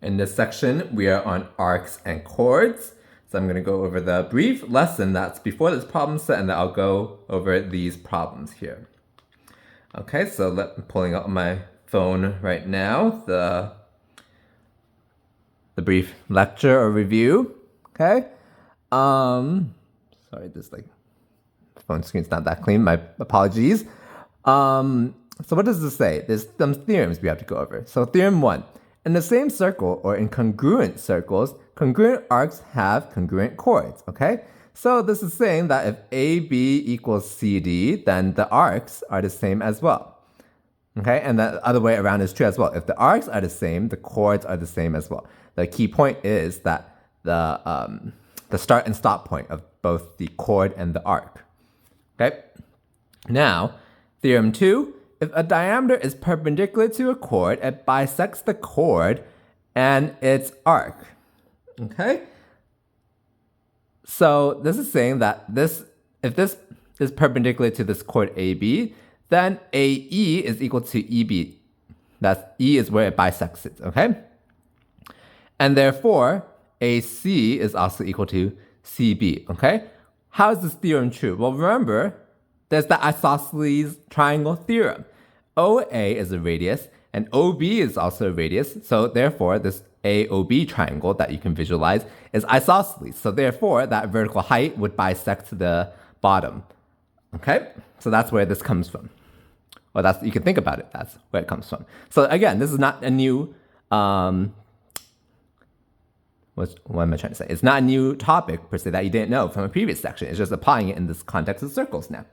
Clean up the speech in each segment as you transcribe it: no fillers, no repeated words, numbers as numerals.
In this section, we are on arcs and chords. So I'm going to go over the brief lesson that's before this problem set, and then I'll go over these problems here. Okay, so I'm pulling up my phone right now, the brief lecture or review. Okay. Sorry, this phone screen's not that clean. My apologies. So what does this say? There's some theorems we have to go over. So theorem 1. In the same circle or in congruent circles, congruent arcs have congruent chords, okay? So this is saying that if AB equals CD, then the arcs are the same as well, okay? And the other way around is true as well. If the arcs are the same, the chords are the same as well. The key point is that the start and stop point of both the chord and the arc, okay? Now, theorem 2. If a diameter is perpendicular to a chord, it bisects the chord and its arc. Okay? So this is saying that if this is perpendicular to this chord AB, then AE is equal to EB. That's E is where it bisects it, okay? And therefore, AC is also equal to CB, okay? How is this theorem true? Well, remember, there's the isosceles triangle theorem. OA is a radius, and OB is also a radius, so therefore this AOB triangle that you can visualize is isosceles. So therefore, that vertical height would bisect the bottom. Okay? So that's where this comes from. Well, you can think about it, that's where it comes from. So again, this is not a new, what am I trying to say? It's not a new topic, per se, that you didn't know from a previous section. It's just applying it in this context of circles now.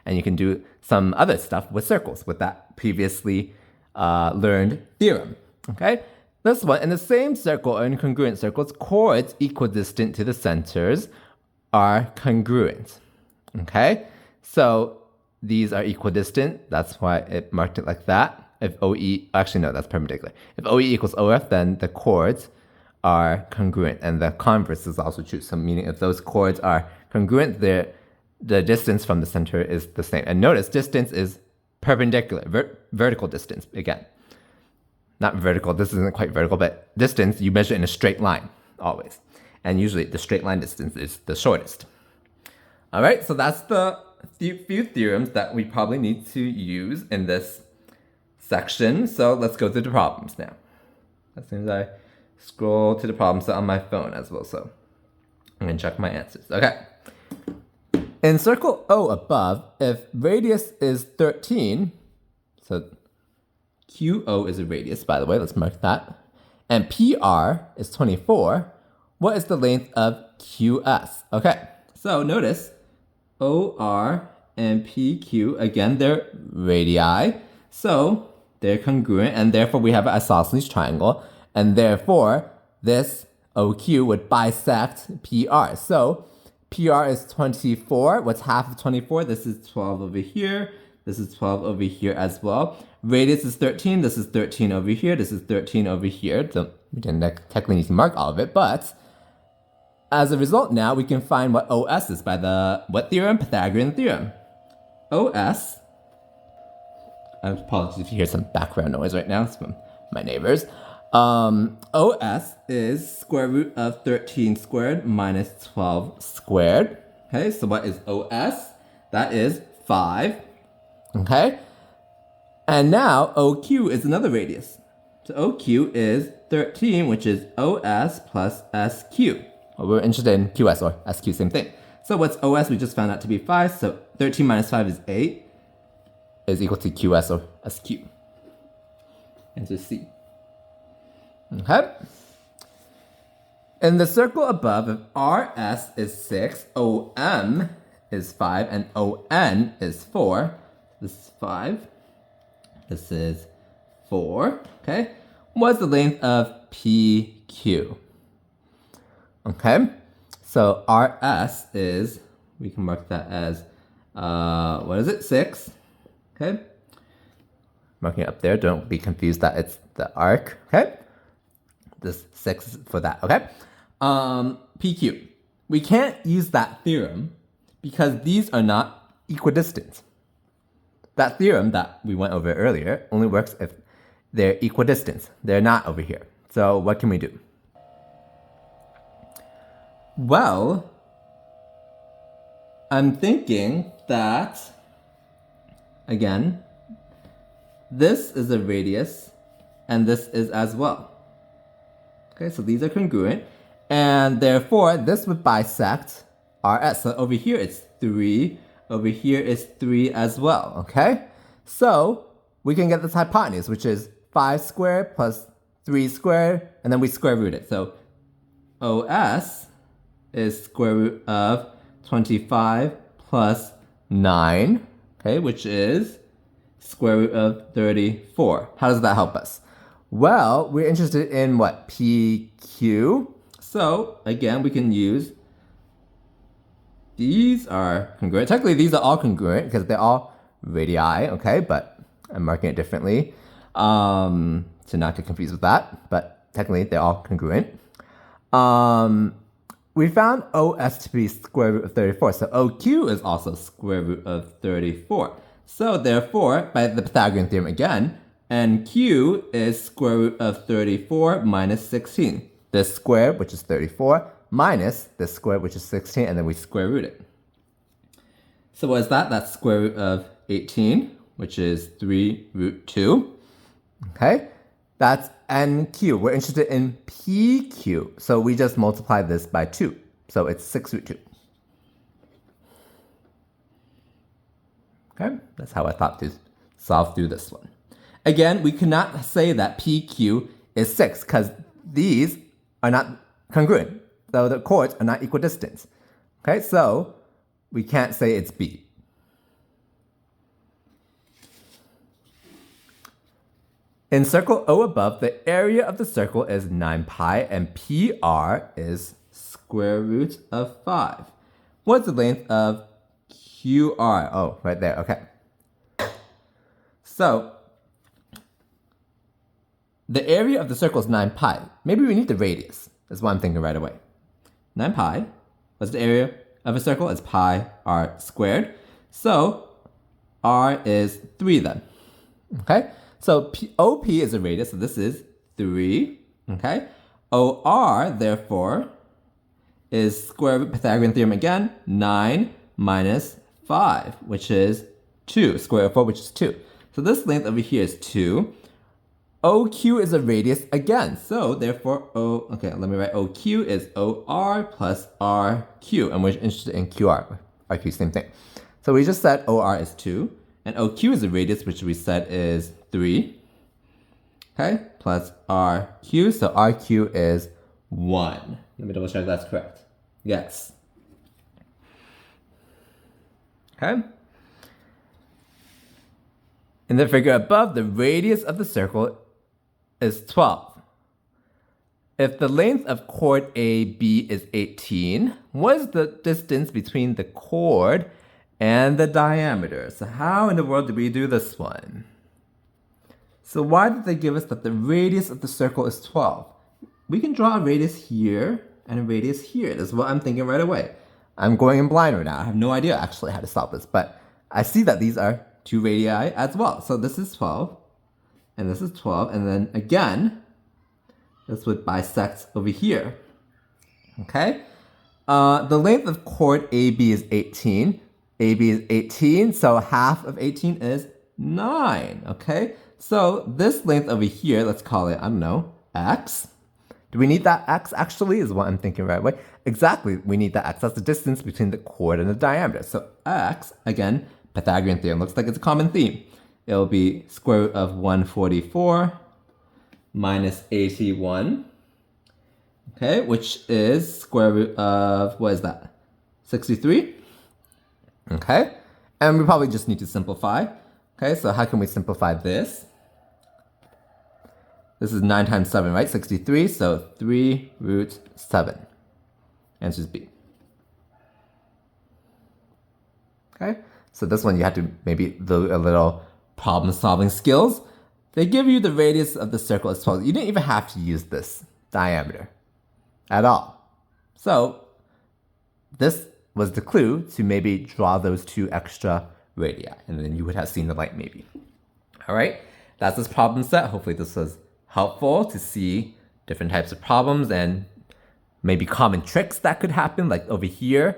And you can do some other stuff with circles with that previously learned theorem, okay? This one, in the same circle or in congruent circles, chords equidistant to the centers are congruent, okay? So these are equidistant. That's why it marked it like that. If OE, actually no, that's perpendicular. If OE equals OF, then the chords are congruent, and the converse is also true. So meaning if those chords are congruent, the distance from the center is the same. And notice distance is perpendicular, vertical distance again. Not vertical, this isn't quite vertical, but distance you measure in a straight line always. And usually the straight line distance is the shortest. All right, so that's the few theorems that we probably need to use in this section. So let's go through the problems now. As soon as I scroll to the problem set on my phone as well, so I'm gonna check my answers. Okay. In circle O above, if radius is 13, so QO is a radius, by the way, let's mark that, and PR is 24, what is the length of QS? Okay, so notice OR and PQ, again, they're radii, so they're congruent, and therefore we have an isosceles triangle, and therefore this OQ would bisect PR. So PR is 24. What's half of 24? This is 12 over here. This is 12 over here as well. Radius is 13. This is 13 over here. This is 13 over here. So we didn't technically need to mark all of it, but as a result now, we can find what OS is by what theorem? Pythagorean theorem. OS, I apologize if you hear some background noise right now. It's from my neighbors. OS is square root of 13 squared minus 12 squared. Okay, so what is OS? That is 5. Okay, and now OQ is another radius. So OQ is 13, which is OS plus SQ. Well, we're interested in QS or SQ, same thing. So what's OS? We just found out to be 5. So 13 minus 5 is 8, is equal to QS or SQ. Answer C. Okay. In the circle above, if RS is 6, OM is 5, and ON is 4, this is 5, this is 4, okay? What's the length of PQ? Okay, so RS is, we can mark that as, 6, okay? Marking it up there, don't be confused that it's the arc, okay? This 6 for that, okay? PQ. We can't use that theorem because these are not equidistant. That theorem that we went over earlier only works if they're equidistant. They're not over here. So what can we do? Well, I'm thinking that, again, this is a radius and this is as well. Okay, so these are congruent, and therefore this would bisect RS. So over here it's 3, over here is 3 as well, okay? So we can get this hypotenuse, which is 5 squared plus 3 squared, and then we square root it. So OS is square root of 25 plus 9, okay, which is square root of 34. How does that help us? Well, we're interested in what? PQ. So again, we can use, these are congruent. Technically, these are all congruent because they're all radii, okay? But I'm marking it differently to not get confused with that. But technically, they're all congruent. We found OS to be square root of 34. So OQ is also square root of 34. So therefore, by the Pythagorean theorem again, NQ is square root of 34 minus 16. This square, which is 34, minus this square, which is 16, and then we square root it. So what is that? That's square root of 18, which is 3 root 2. Okay? That's NQ. We're interested in PQ. So we just multiply this by 2. So it's 6 root 2. Okay? That's how I thought to solve through this one. Again, we cannot say that PQ is 6 because these are not congruent. So the chords are not equidistant. Okay, so we can't say it's B. In circle O above, the area of the circle is 9 pi and PR is square root of 5. What's the length of QR? Oh, right there, okay. So, the area of the circle is 9 pi. Maybe we need the radius. That's what I'm thinking right away. 9 pi, what's the area of a circle? It's pi r squared. So, r is 3 then. Okay? So, OP is a radius, so this is 3. Okay? OR, therefore, is square root Pythagorean theorem again, 9 minus 5, which is 2. Square root of 4, which is 2. So this length over here is 2. OQ is a radius again. So therefore, let me write OQ is OR plus RQ. And we're interested in QR. RQ, same thing. So we just said OR is 2. And OQ is a radius, which we said is 3. Okay, plus RQ. So RQ is 1. Let me double check that's correct. Yes. Okay. In the figure above, the radius of the circle is 12. If the length of chord AB is 18, what is the distance between the chord and the diameter? So how in the world did we do this one? So why did they give us that the radius of the circle is 12? We can draw a radius here and a radius here. That's what I'm thinking right away. I'm going in blind right now. I have no idea actually how to solve this, but I see that these are 2 radii as well. So this is 12. And this is 12, and then again, this would bisect over here, okay? The length of chord AB is 18. AB is 18, so half of 18 is 9, okay? So this length over here, let's call it, I don't know, X. Do we need that X actually, is what I'm thinking right away. Exactly, we need that X. That's the distance between the chord and the diameter. So X, again, Pythagorean theorem, looks like it's a common theme. It'll be square root of 144 minus 81, okay, which is square root of, what is that, 63, okay? And we probably just need to simplify, okay? So how can we simplify this? This is 9 times 7, right? 63, so 3 root 7. Answer is B. Okay, so this one you have to maybe do a little problem-solving skills. They give you the radius of the circle as 12. You didn't even have to use this diameter at all. So this was the clue to maybe draw those 2 extra radii, and then you would have seen the light maybe. All right, that's this problem set. Hopefully this was helpful to see different types of problems and maybe common tricks that could happen, like over here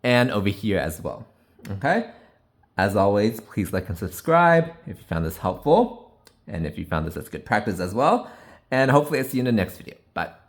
and over here as well. Okay? As always, please like and subscribe if you found this helpful, and if you found this as good practice as well. And hopefully I'll see you in the next video. Bye.